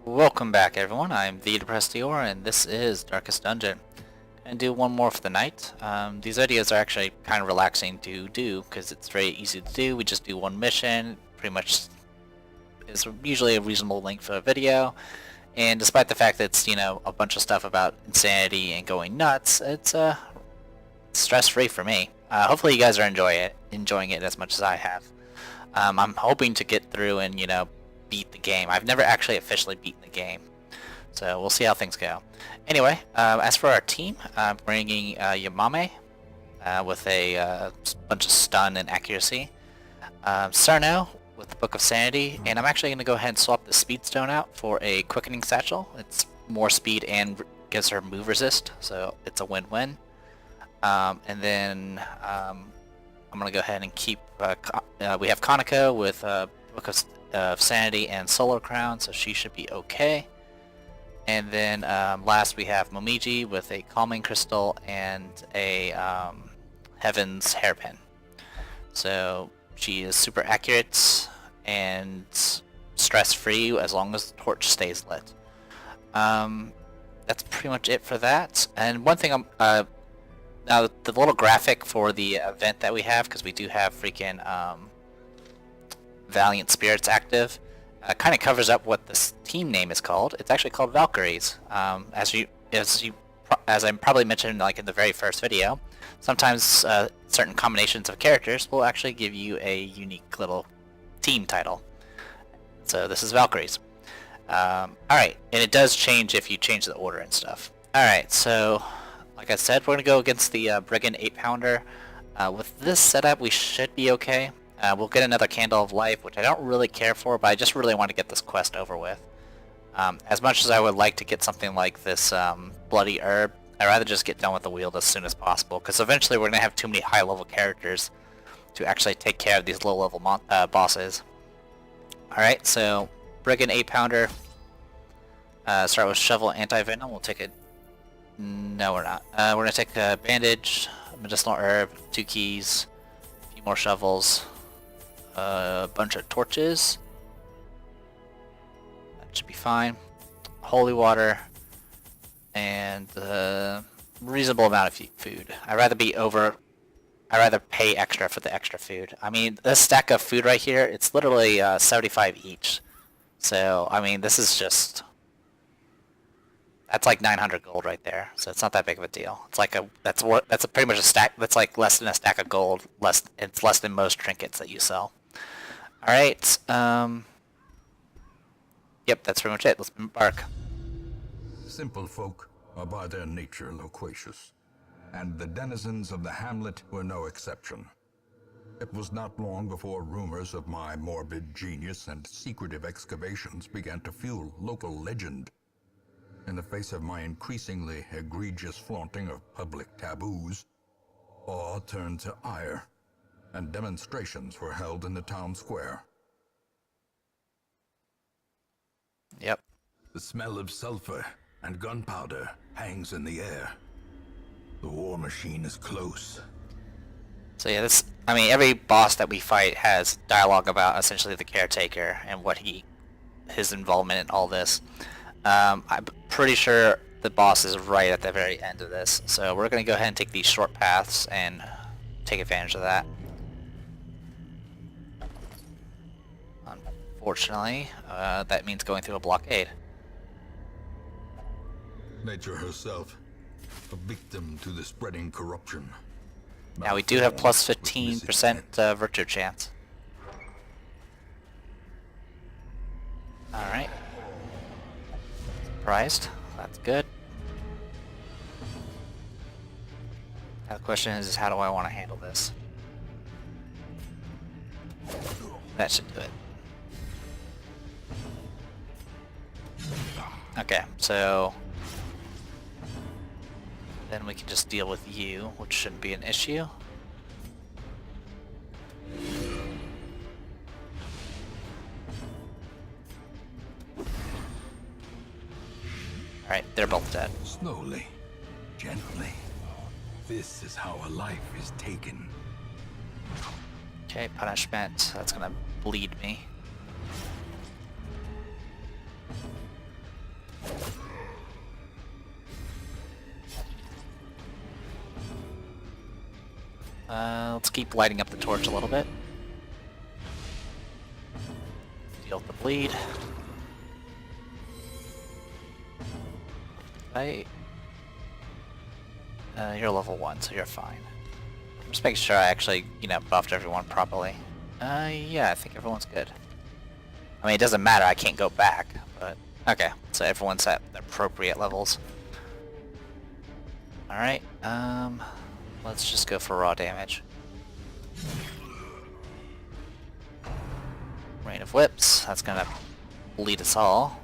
Welcome back everyone, I'm the Depressed Dior and this is Darkest Dungeon. And do one more for the night. These videos are actually kind of relaxing to do because it's very easy to do. We just do one mission, pretty much is usually a reasonable length for a video. And despite the fact that it's, a bunch of stuff about insanity and going nuts, it's stress-free for me. Hopefully you guys are enjoying it as much as I have. I'm hoping to get through and, beat the game. I've never actually officially beaten the game, so we'll see how things go. Anyway, as for our team, I'm bringing Yamame with a bunch of stun and accuracy, Sarno with the Book of Sanity, and I'm actually going to go ahead and swap the Speed Stone out for a Quickening Satchel. It's more speed and gives her move resist, so it's a win-win. And then I'm going to go ahead and keep, we have Kanako with Book of Sanity and Solar Crown, so she should be okay. And then last we have Momiji with a Calming Crystal and a Heaven's Hairpin. So she is super accurate and stress-free as long as the torch stays lit. That's pretty much it for that. And one thing now the little graphic for the event that we have, because we do have freaking Valiant Spirits active, kind of covers up what this team name is called. It's actually called Valkyries. As I probably mentioned like in the very first video, sometimes certain combinations of characters will actually give you a unique little team title. So this is Valkyries. Alright, and it does change if you change the order and stuff. Alright, so like I said, we're going to go against the Brigand 8-pounder. With this setup, we should be okay. We'll get another Candle of Life, which I don't really care for, but I just really want to get this quest over with. As much as I would like to get something like this Bloody Herb, I'd rather just get done with the Wield as soon as possible, because eventually we're going to have too many high-level characters to actually take care of these low-level bosses. Alright, so Brigand 8-pounder. Start with Shovel Anti-Venom. We'll take it. No, we're not. We're going to take a Bandage, Medicinal Herb, 2 keys, a few more shovels, a bunch of torches. That should be fine. Holy water, and a reasonable amount of food. I'd rather pay extra for the extra food. I mean, this stack of food right here, it's literally 75 each. So, I mean, this is just... That's like 900 gold right there, so it's not that big of a deal. It's like that's pretty much a stack. That's like less than a stack of gold. It's less than most trinkets that you sell. All right. Yep, that's pretty much it. Let's embark. Simple folk are by their nature loquacious, and the denizens of the hamlet were no exception. It was not long before rumors of my morbid genius and secretive excavations began to fuel local legend. In the face of my increasingly egregious flaunting of public taboos, awe turned to ire, and demonstrations were held in the town square. Yep. The smell of sulfur and gunpowder hangs in the air. The war machine is close. So yeah, every boss that we fight has dialogue about essentially the caretaker and his involvement in all this. I'm pretty sure the boss is right at the very end of this, so we're going to go ahead and take these short paths and take advantage of that. Unfortunately, that means going through a blockade. Nature herself, a victim to the spreading corruption. Now we do have plus 15% virtue chance. Alright. Surprised. That's good. Now the question is how do I want to handle this? That should do it. Okay, so then we can just deal with you, which shouldn't be an issue. Alright, they're both dead. Slowly, gently. This is how a life is taken. Okay, punishment. That's gonna bleed me. Let's keep lighting up the torch a little bit. Deal with the bleed. Right. You're level 1, so you're fine. I'm just making sure I actually, buffed everyone properly. Yeah, I think everyone's good. I mean, it doesn't matter, I can't go back, but... Okay, so everyone's at the appropriate levels. Alright, let's just go for raw damage. Rain of Whips, that's gonna bleed us all.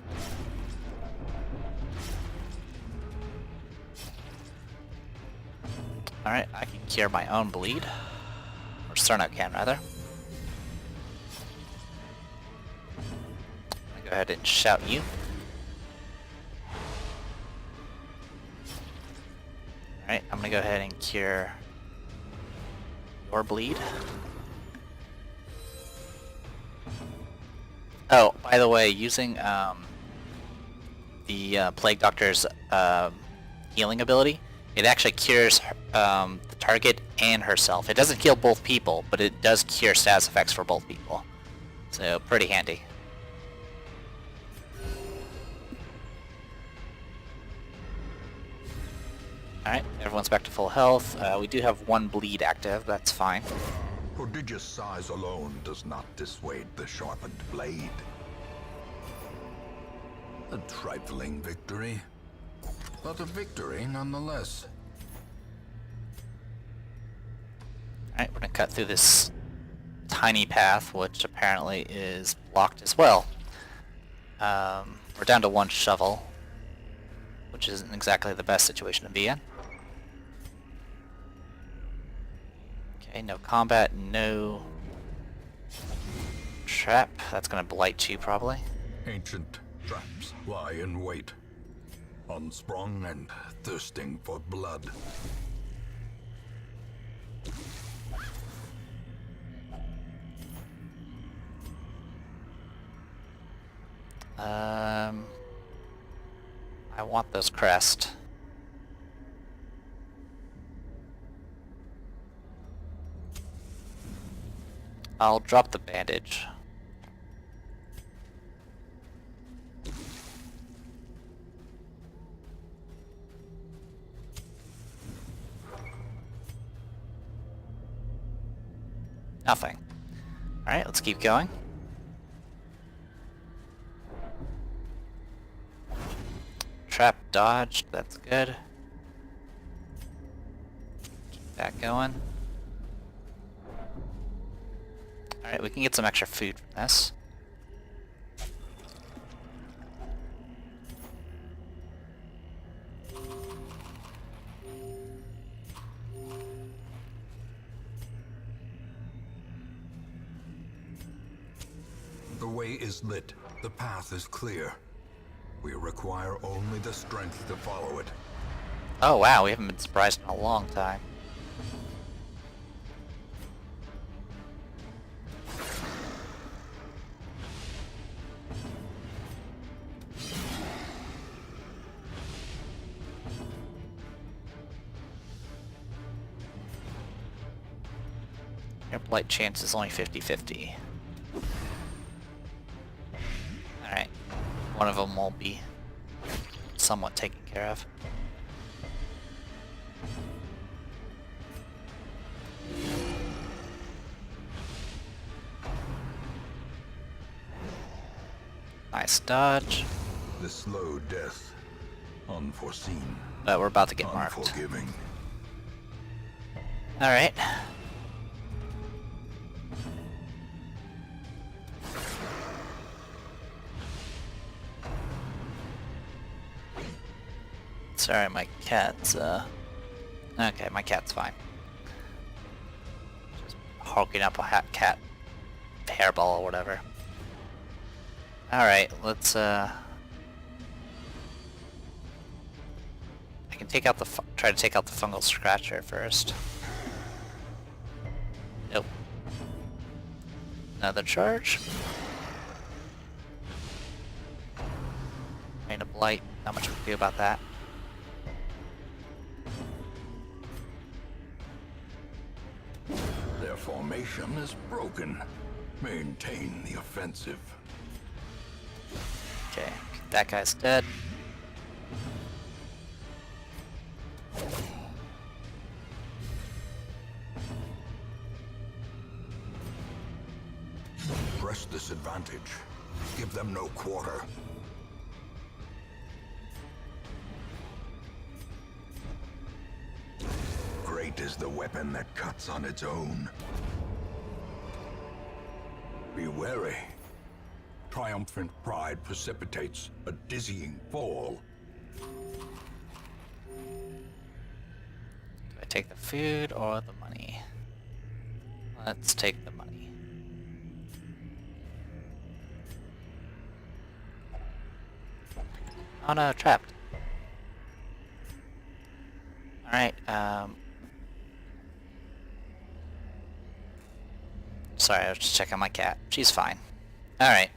Alright, I can cure my own bleed. Or Cerno can, rather. I'm gonna go ahead and shout you. Alright, I'm gonna go ahead and cure your bleed. Oh, by the way, using the Plague Doctor's healing ability, it actually cures the target and herself. It doesn't kill both people, but it does cure status effects for both people. So, pretty handy. Alright, everyone's back to full health. We do have one bleed active, that's fine. Prodigious size alone does not dissuade the sharpened blade. A trifling victory, but a victory nonetheless. Alright, we're gonna cut through this tiny path, which apparently is blocked as well. We're down to one shovel, which isn't exactly the best situation to be in. Okay, no combat, no trap. That's gonna blight you, probably. Ancient traps lie in wait, unsprung and thirsting for blood. I want those crest. I'll drop the bandage. Nothing. Alright, let's keep going. Trap dodged, that's good. Keep that going. Alright, we can get some extra food from this. The way is lit. The path is clear. We require only the strength to follow it. Oh wow, we haven't been surprised in a long time. Your blight chance is only 50-50. Alright. One of them will be somewhat taken care of. Nice dodge. The slow death, unforeseen, But we're about to get marked. unforgiving. Alright. Sorry, my cat's, Okay, my cat's fine. Just hulking up a cat hairball or whatever. Alright, let's, I can take out the try to take out the fungal scratcher first. Nope. Another charge. Rain of Blight. Not much we can do about that. formation is broken. Maintain the offensive. Okay, that guy's dead. Press this advantage. Give them no quarter. Great is the weapon that cuts on its own. Be wary. Triumphant pride precipitates a dizzying fall. Do I take the food or the money? Let's take the money. Oh no, trapped. Alright, sorry, I was just checking my cat. She's fine. Alright.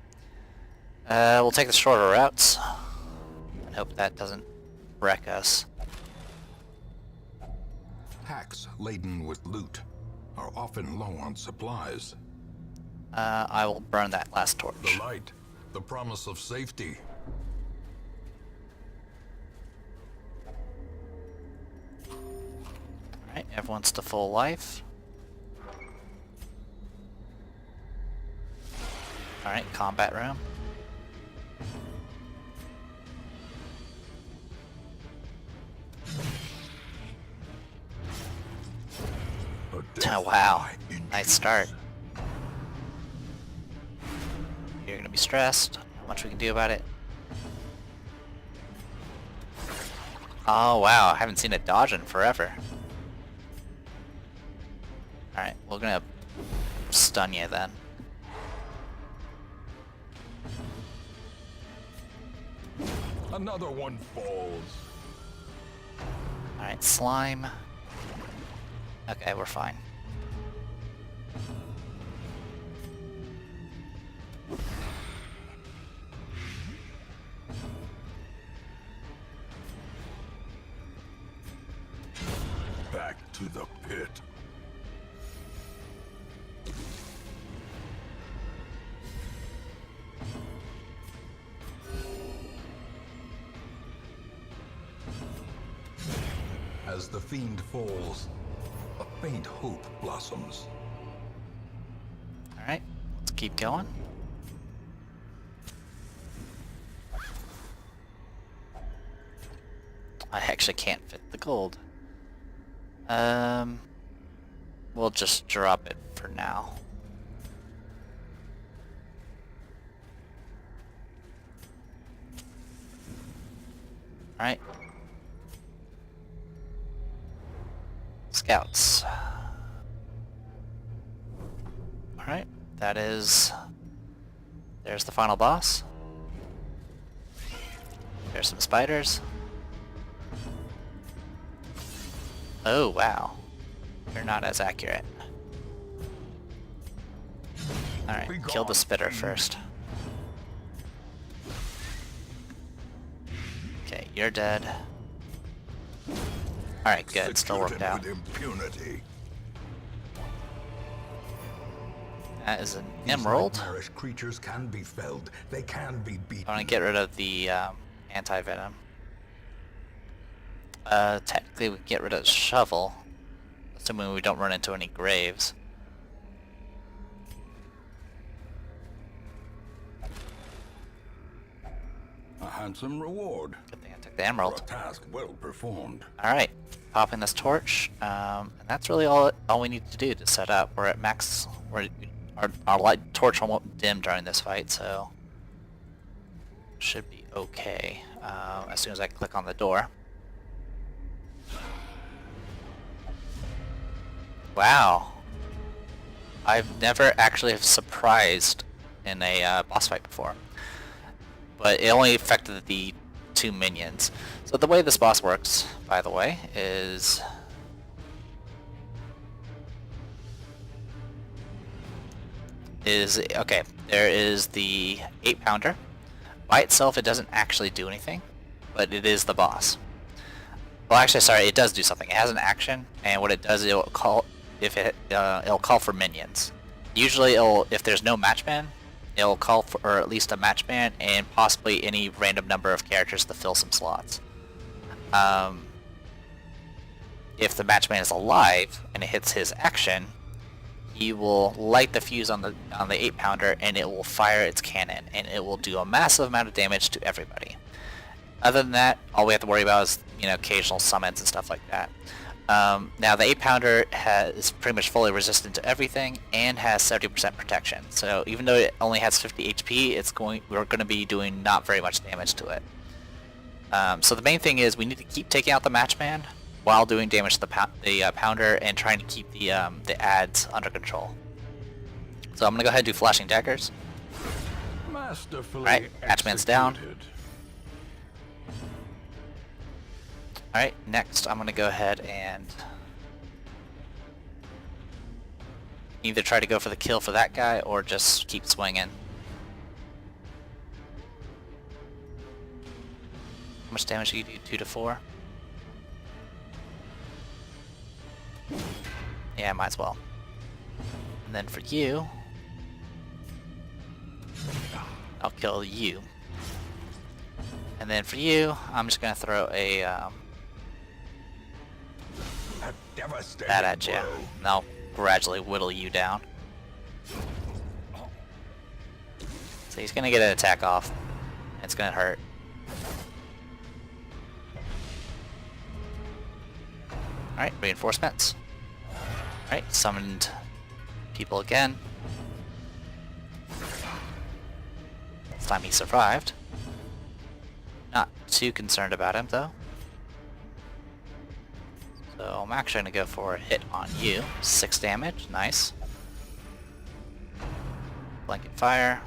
We'll take the shorter routes. And hope that doesn't wreck us. Packs laden with loot are often low on supplies. I will burn that last torch. The light, the promise of safety. Alright, everyone's to full life. Alright, combat room. Oh wow, nice start. You're gonna be stressed. Not much we can do about it. Oh wow, I haven't seen a dodge in forever. Alright, we're gonna stun you then. Another one falls. Alright, slime. Okay, we're fine. Back to the pit. As the fiend falls, a faint hope blossoms. Alright, let's keep going. I actually can't fit the gold. We'll just drop it for now. Alright. Scouts. Alright, that is... There's the final boss. There's some spiders. Oh, wow. They're not as accurate. Alright, kill the spitter first. Okay, you're dead. Alright, good. Still worked out. With impunity. That is an These emerald. nightmarish creatures can be felled. They can be beaten. I want to get rid of the anti-venom. Technically we can get rid of the shovel, assuming we don't run into any graves. A handsome reward Good thing I took the for a emerald. task well performed. Alright, popping this torch, and that's really all we need to do to set up. We're at max, our light torch won't dim during this fight, so should be okay as soon as I click on the door. Wow. I've never actually have surprised in a boss fight before. But it only affected the 2 minions. So the way this boss works, by the way, is... okay, there is the 8-pounder. By itself it doesn't actually do anything, but it is the boss. Well, actually, sorry, it does do something. It has an action, and what it does is if it'll call for minions. Usually, if there's no matchman, it'll call for at least a matchman and possibly any random number of characters to fill some slots. If the matchman is alive and it hits his action, he will light the fuse on the 8-pounder and it will fire its cannon, and it will do a massive amount of damage to everybody. Other than that, all we have to worry about is, you know, occasional summons and stuff like that. Now the 8-pounder is pretty much fully resistant to everything and has 70% protection. So even though it only has 50 HP, we're going to be doing not very much damage to it. So the main thing is we need to keep taking out the matchman while doing damage to the pounder and trying to keep the adds under control. So I'm going to go ahead and do flashing daggers. Alright, matchman's down. Alright, next I'm going to go ahead and either try to go for the kill for that guy or just keep swinging. How much damage do you do? 2 to 4? Yeah, might as well. And then for you, I'll kill you. And then for you, I'm just going to throw that at you. And I'll gradually whittle you down. So he's going to get an attack off. It's going to hurt. Alright, reinforcements. Alright, summoned people again. This time he survived. Not too concerned about him though. So I'm actually going to go for a hit on you. 6 damage, nice. Blanket fire.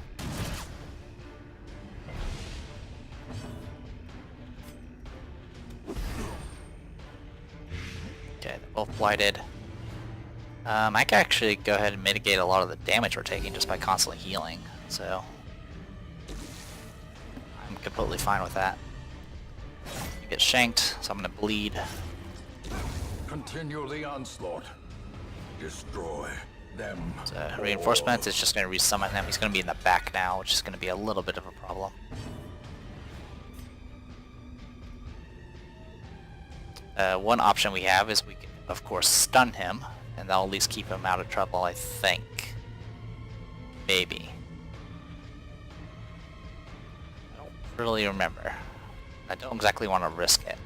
Okay, they're both blighted. I can actually go ahead and mitigate a lot of the damage we're taking just by constantly healing, so I'm completely fine with that. You get shanked, so I'm gonna bleed. Continue the onslaught. Destroy them. So reinforcements is just gonna resummon him. He's gonna be in the back now, which is gonna be a little bit of a problem. One option we have is we can, of course, stun him, and that'll at least keep him out of trouble, I think. Maybe. I don't really remember. I don't exactly want to risk it.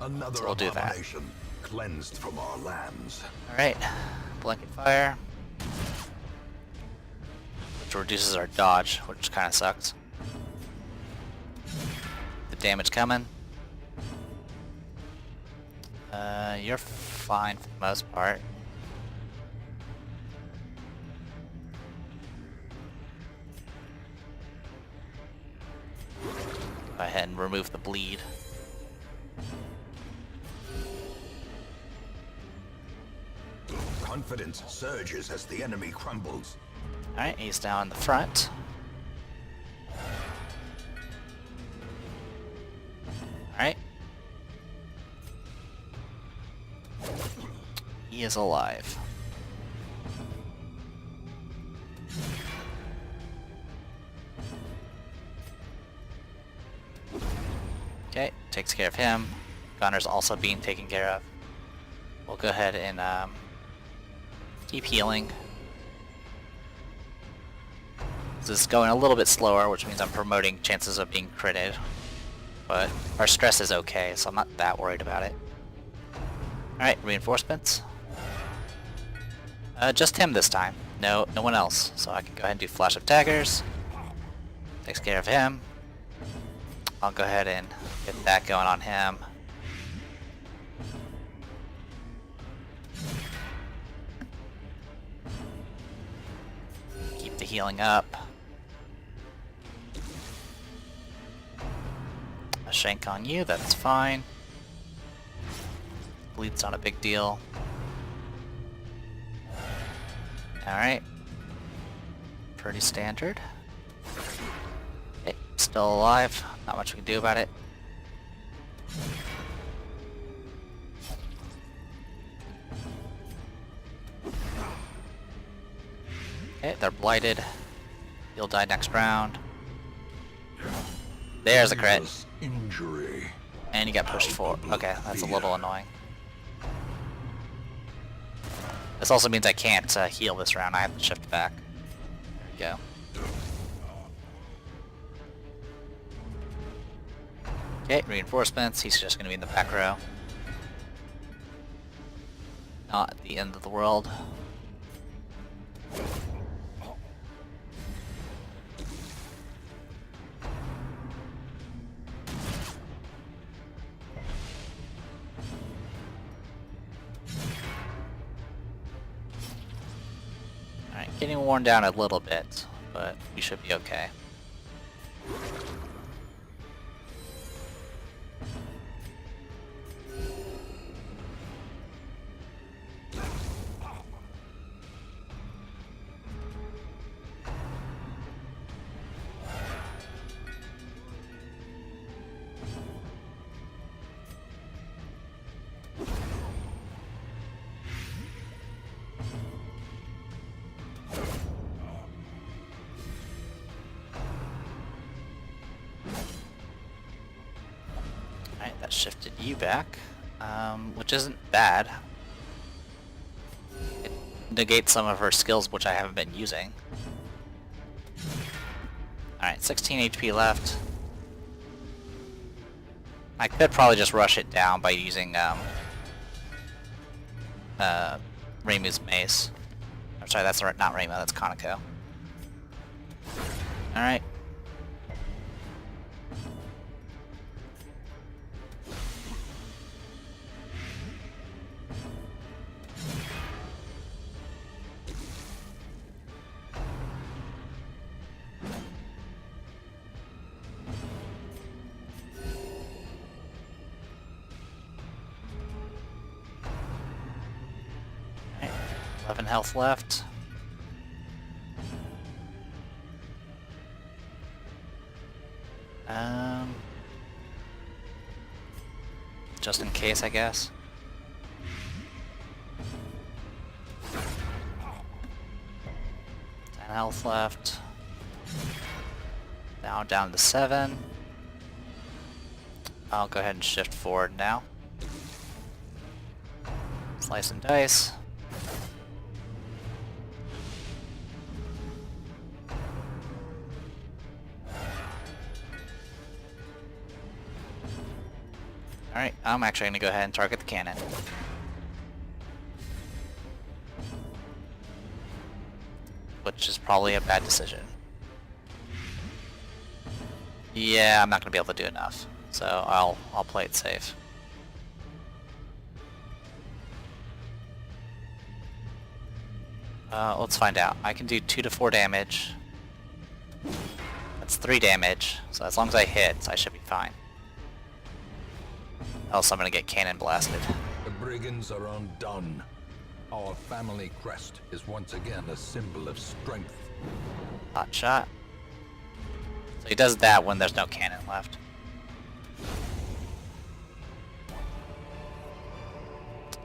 Another so we'll do that. Cleansed from our lands. Alright, blanket fire. Which reduces our dodge, which kind of sucks. The damage coming. You're fine for the most part. Go ahead and remove the bleed. Confidence surges as the enemy crumbles. Alright, he's down in the front. Alright. He is alive. Okay, takes care of him. Gunner's also being taken care of. We'll go ahead and keep healing. This is going a little bit slower, which means I'm promoting chances of being critted. But our stress is okay, so I'm not that worried about it. Alright, reinforcements. Just him this time. No one else. So I can go ahead and do Flash of Daggers. Takes care of him. I'll go ahead and get that going on him. Keep the healing up. A shank on you, that's fine. Bleed's not a big deal. Alright. Pretty standard. Okay, still alive. Not much we can do about it. Alright, they're blighted. You'll die next round. There's a crit. Injury. And you got pushed forward. Okay, that's a little annoying. This also means I can't heal this round. I have to shift back. There we go. Okay, reinforcements. He's just going to be in the back row. Not at the end of the world. Alright, getting worn down a little bit, but we should be okay. Alright, that shifted you back, which isn't bad. It negates some of her skills, which I haven't been using. Alright, 16 HP left. I could probably just rush it down by using Reimu's mace. I'm sorry, that's not Reimu, that's Kaneko. Alright. Alright, 11 health left. Just in case, I guess. Health left. Now down to 7. I'll go ahead and shift forward now. Slice and dice. Alright, I'm actually going to go ahead and target the cannon. Which is probably a bad decision. Yeah, I'm not going to be able to do enough, so I'll play it safe. Let's find out. I can do 2 to 4 damage. That's 3 damage, so as long as I hit, I should be fine. Else I'm going to get cannon blasted. The brigands are undone. Our family crest is once again a symbol of strength. Hot shot. So he does that when there's no cannon left.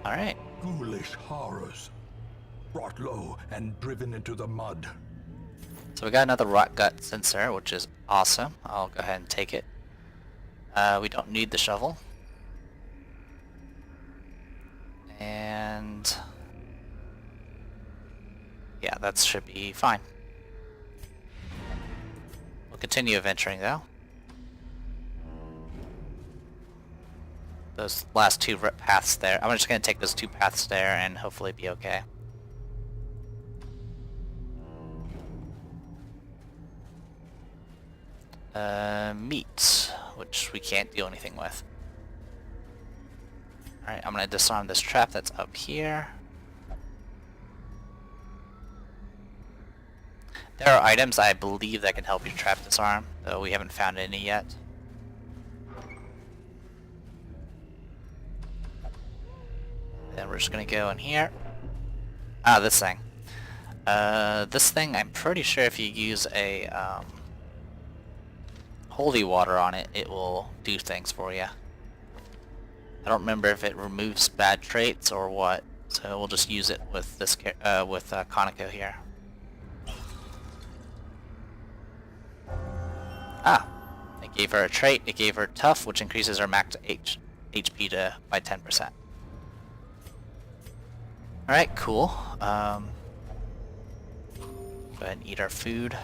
Alright. Ghoulish horrors. Brought low and driven into the mud. So we got another rot gut sensor, which is awesome. I'll go ahead and take it. We don't need the shovel. And yeah, that should be fine. We'll continue adventuring though. Those last 2 paths there. I'm just going to take those 2 paths there and hopefully be okay. Meat, which we can't do anything with. Alright, I'm going to disarm this trap that's up here. There are items I believe that can help you trap disarm, though we haven't found any yet. Then we're just going to go in here. Ah, this thing. This thing, I'm pretty sure if you use a holy water on it, it will do things for you. I don't remember if it removes bad traits or what, so we'll just use it with this Kaneko here. Ah, it gave her a trait. It gave her tough, which increases her max HP by 10%. Alright, cool. Go ahead and eat our food.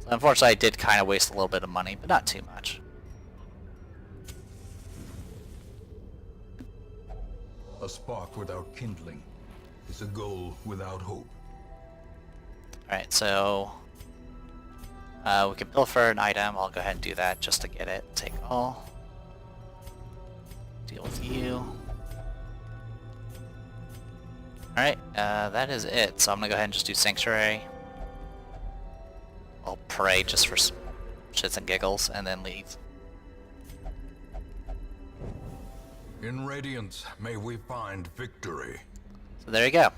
So unfortunately, I did kind of waste a little bit of money, but not too much. A spark without kindling is a goal without hope. Alright, so we can pilfer an item. I'll go ahead and do that just to get it. Take all. Deal with you. Alright, that is it. So I'm gonna go ahead and just do Sanctuary. I'll pray just for shits and giggles and then leave. In Radiance, may we find victory. So there you go.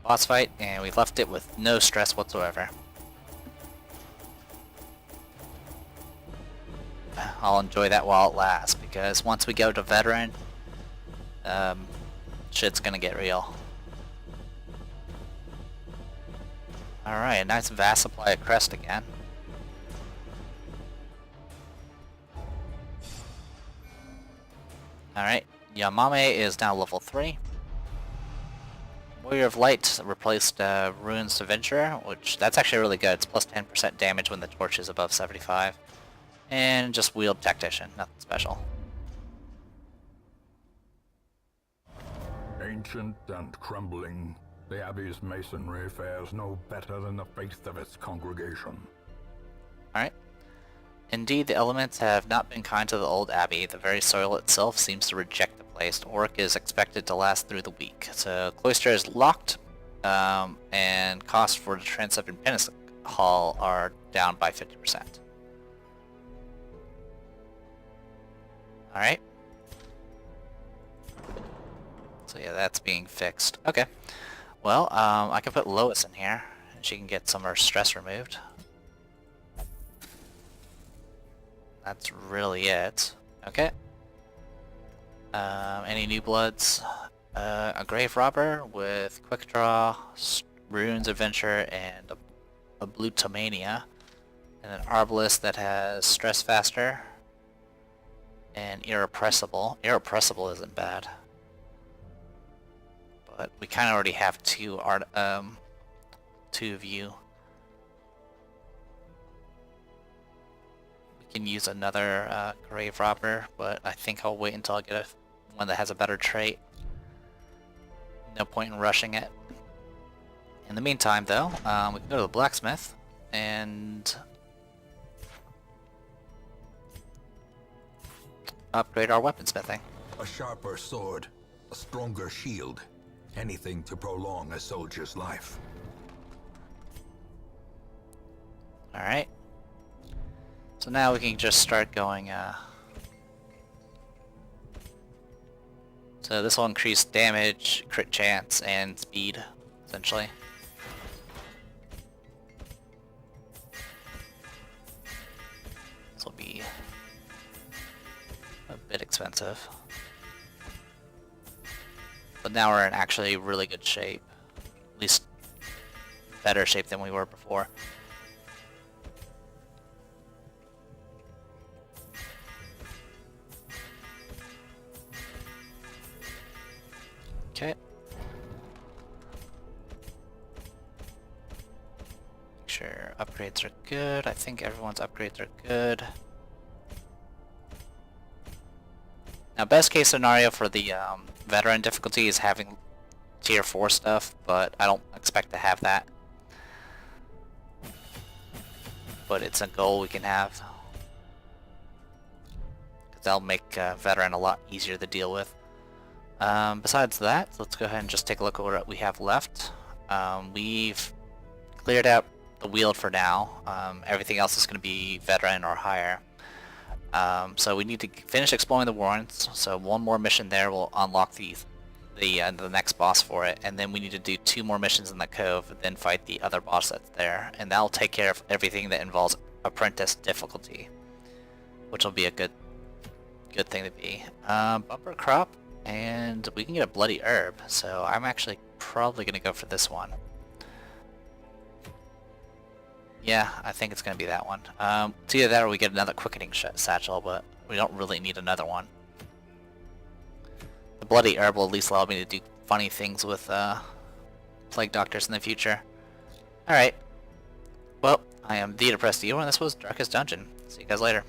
Boss fight, and we left it with no stress whatsoever. I'll enjoy that while it lasts, because once we go to Veteran, shit's gonna get real. Alright, a nice vast supply of crest again. Alright, Yamame is now level 3. Warrior of Light replaced Ruins Adventurer, which that's actually really good. It's plus 10% damage when the torch is above 75. And just Wield Tactician, nothing special. Ancient and crumbling, the Abbey's masonry fares no better than the faith of its congregation. Alright. Indeed, the elements have not been kind to the old Abbey. The very soil itself seems to reject the place. Orc is expected to last through the week. So, Cloister is locked, and costs for the Transept and Penance Hall are down by 50%. Alright. So yeah, that's being fixed. Okay. Well, I can put Lois in here, and she can get some of her stress removed. That's really it. Okay. Any new bloods? A Grave Robber with Quick Draw, Runes Adventure, and a Blutomania. And an Arbalest that has Stress Faster. And Irrepressible. Irrepressible isn't bad. But we kind of already have two of you. We can use another Grave Robber, but I think I'll wait until I get one that has a better trait. No point in rushing it. In the meantime, though, we can go to the blacksmith and upgrade our weaponsmithing. A sharper sword, a stronger shield, anything to prolong a soldier's life. Alright. So now we can just start going, so this will increase damage, crit chance, and speed, essentially. This will be a bit expensive. But now we're in actually really good shape. At least better shape than we were before. Okay. Make sure upgrades are good. I think everyone's upgrades are good. Now, best case scenario for the veteran difficulty is having tier 4 stuff, but I don't expect to have that. But it's a goal we can have. Because that'll make veteran a lot easier to deal with. Besides that, let's go ahead and just take a look at what we have left. We've cleared out the wield for now. Everything else is going to be veteran or higher. So we need to finish exploring the warrens. So one more mission there will unlock the next boss for it, and then we need to do 2 more missions in the cove, then fight the other boss that's there, and that'll take care of everything that involves apprentice difficulty, which will be a good thing to be. Bumper crop And we can get a bloody herb, so I'm actually probably gonna go for this one. Yeah, I think it's gonna be that one. It's either that or we get another quickening satchel, but we don't really need another one. The bloody herb will at least allow me to do funny things with plague doctors in the future. Alright. Well, I am the Depressed Eeyore, and this was Darkest Dungeon. See you guys later.